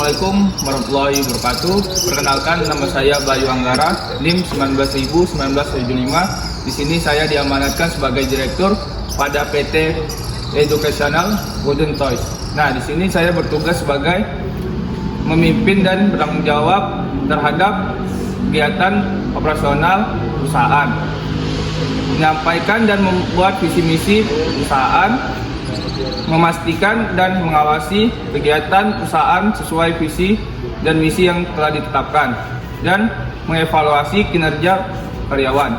Assalamualaikum warahmatullahi wabarakatuh. Perkenalkan, nama saya Bayu Anggara, NIM 19.1975. Di sini saya diamanatkan sebagai direktur pada PT Educational Wooden Toys. Nah, di sini saya bertugas sebagai memimpin dan bertanggung jawab terhadap kegiatan operasional perusahaan, menyampaikan dan membuat visi misi perusahaan, memastikan dan mengawasi kegiatan perusahaan sesuai visi dan misi yang telah ditetapkan, dan mengevaluasi kinerja karyawan.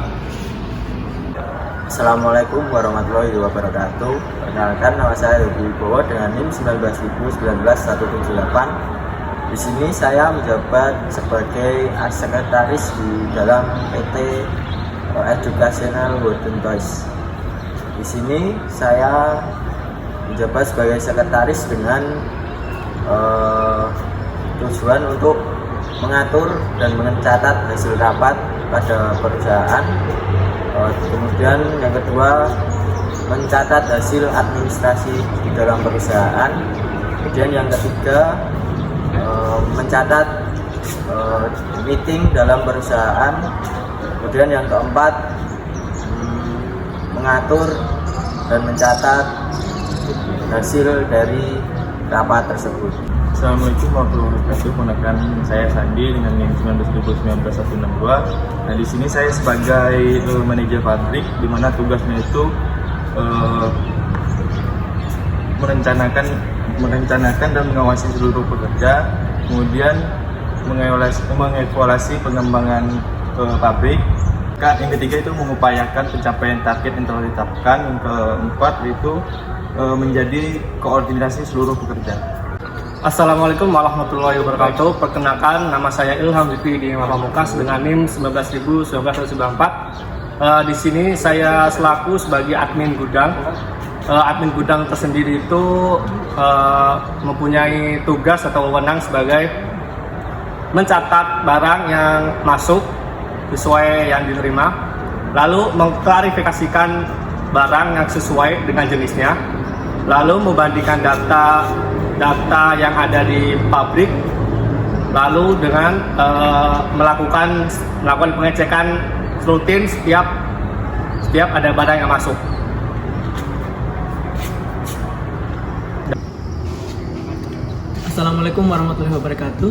Assalamualaikum warahmatullahi wabarakatuh. Perkenalkan, nama saya Yogi Wibowo dengan NIM 19.19178. Di sini saya menjabat sebagai sekretaris di dalam PT Educational Wooden Toys. Di sini saya menjabat sebagai sekretaris dengan tujuan untuk mengatur dan mencatat hasil rapat pada perusahaan. Kemudian yang kedua, mencatat hasil administrasi di dalam perusahaan. Kemudian yang ketiga, mencatat meeting dalam perusahaan. Kemudian yang keempat, mengatur dan mencatat hasil dari rapat tersebut. Assalamualaikum warahmatullahi wabarakatuh. Perkenalkan, saya Sandi dengan NIM 19.19162. Nah, di sini saya sebagai manajer pabrik, di mana tugasnya itu merencanakan dan mengawasi seluruh pekerja, kemudian mengevaluasi pengembangan pabrik. Yang ketiga itu mengupayakan pencapaian target yang telah ditetapkan. Yang keempat itu menjadi koordinasi seluruh pekerja. Assalamualaikum warahmatullahi wabarakatuh. Perkenalkan, nama saya Ilham Zikri Pamungkas dengan NIM 19.1994. Di sini saya selaku sebagai admin gudang. Admin gudang tersendiri itu mempunyai tugas atau wewenang sebagai mencatat barang yang masuk sesuai yang diterima, lalu mengklarifikasikan barang yang sesuai dengan jenisnya, lalu membandingkan data yang ada di pabrik, lalu dengan melakukan pengecekan rutin setiap ada barang yang masuk. Assalamualaikum warahmatullahi wabarakatuh.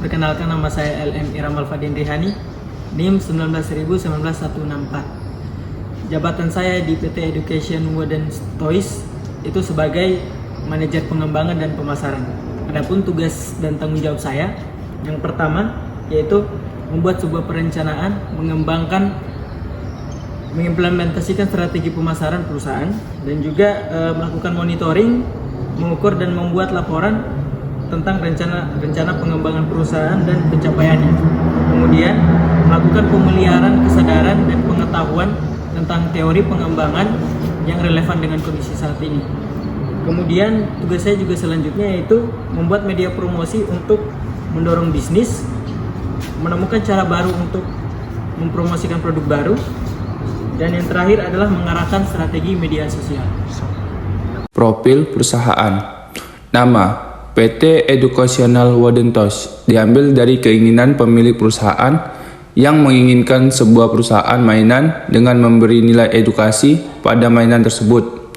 Perkenalkan, nama saya LM Iramal Fadin Rihani, NIM 19.19164. Jabatan saya di PT Education Wooden Toys itu sebagai manajer pengembangan dan pemasaran. Adapun tugas dan tanggung jawab saya, yang pertama yaitu membuat sebuah perencanaan, mengimplementasikan strategi pemasaran perusahaan, dan juga melakukan monitoring, mengukur dan membuat laporan tentang rencana pengembangan perusahaan dan pencapaiannya. Kemudian melakukan pemeliharaan kesadaran dan pengetahuan tentang teori pengembangan yang relevan dengan kondisi saat ini. Kemudian tugas saya juga selanjutnya yaitu membuat media promosi untuk mendorong bisnis, menemukan cara baru untuk mempromosikan produk baru, dan yang terakhir adalah mengarahkan strategi media sosial. Profil perusahaan. Nama PT Educational Wooden Toys diambil dari keinginan pemilik perusahaan yang menginginkan sebuah perusahaan mainan dengan memberi nilai edukasi pada mainan tersebut.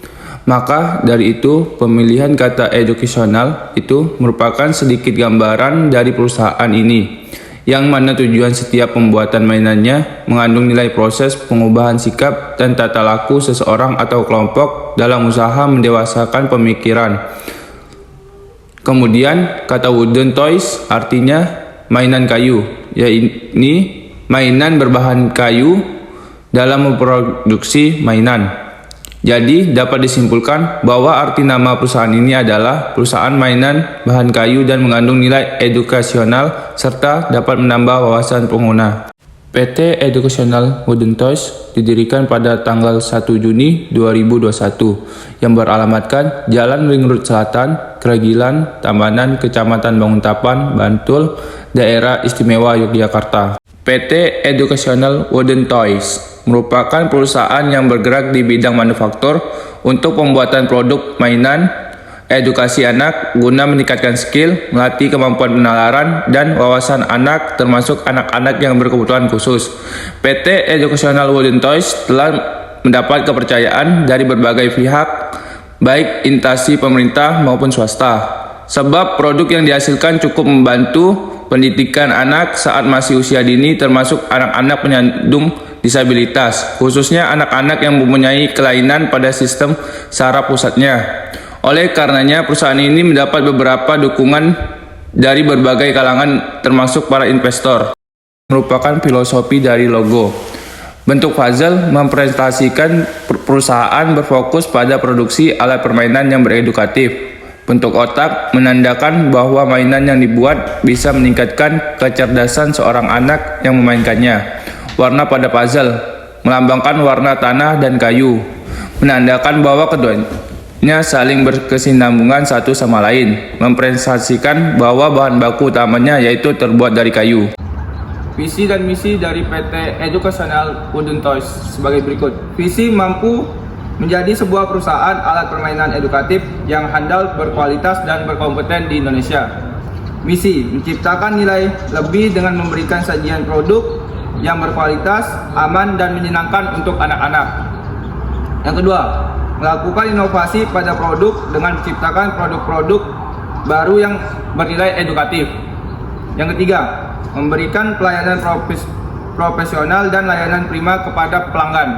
Maka dari itu, pemilihan kata educational itu merupakan sedikit gambaran dari perusahaan ini, yang mana tujuan setiap pembuatan mainannya mengandung nilai proses pengubahan sikap dan tata laku seseorang atau kelompok dalam usaha mendewasakan pemikiran. Kemudian, kata wooden toys artinya mainan kayu, yaitu mainan berbahan kayu dalam memproduksi mainan. Jadi, dapat disimpulkan bahwa arti nama perusahaan ini adalah perusahaan mainan bahan kayu dan mengandung nilai edukasional serta dapat menambah wawasan pengguna. PT Educational Wooden Toys didirikan pada tanggal 1 Juni 2021 yang beralamatkan Jalan Ring Road Selatan, Keragilan, Tabanan, Kecamatan Banguntapan, Bantul, Daerah Istimewa Yogyakarta. PT Educational Wooden Toys merupakan perusahaan yang bergerak di bidang manufaktur untuk pembuatan produk mainan edukasi anak guna meningkatkan skill, melatih kemampuan penalaran dan wawasan anak termasuk anak-anak yang berkebutuhan khusus. PT Educational Wooden Toys telah mendapat kepercayaan dari berbagai pihak, baik instansi pemerintah maupun swasta. Sebab produk yang dihasilkan cukup membantu pendidikan anak saat masih usia dini, termasuk anak-anak penyandang disabilitas, khususnya anak-anak yang mempunyai kelainan pada sistem saraf pusatnya. Oleh karenanya, perusahaan ini mendapat beberapa dukungan dari berbagai kalangan, termasuk para investor. Merupakan filosofi dari logo. Bentuk puzzle mempresentasikan perusahaan berfokus pada produksi alat permainan yang beredukatif. Bentuk otak menandakan bahwa mainan yang dibuat bisa meningkatkan kecerdasan seorang anak yang memainkannya. Warna pada puzzle melambangkan warna tanah dan kayu, menandakan bahwa keduanya saling berkesinambungan satu sama lain, mempresentasikan bahwa bahan baku utamanya yaitu terbuat dari kayu. Visi dan misi dari PT Educational Wooden Toys sebagai berikut. Visi mampu menjadi sebuah perusahaan alat permainan edukatif yang handal, berkualitas, dan berkompeten di Indonesia. Misi, menciptakan nilai lebih dengan memberikan sajian produk yang berkualitas, aman, dan menyenangkan untuk anak-anak. Yang kedua, melakukan inovasi pada produk dengan menciptakan produk-produk baru yang bernilai edukatif. Yang ketiga, memberikan pelayanan profesional dan layanan prima kepada pelanggan.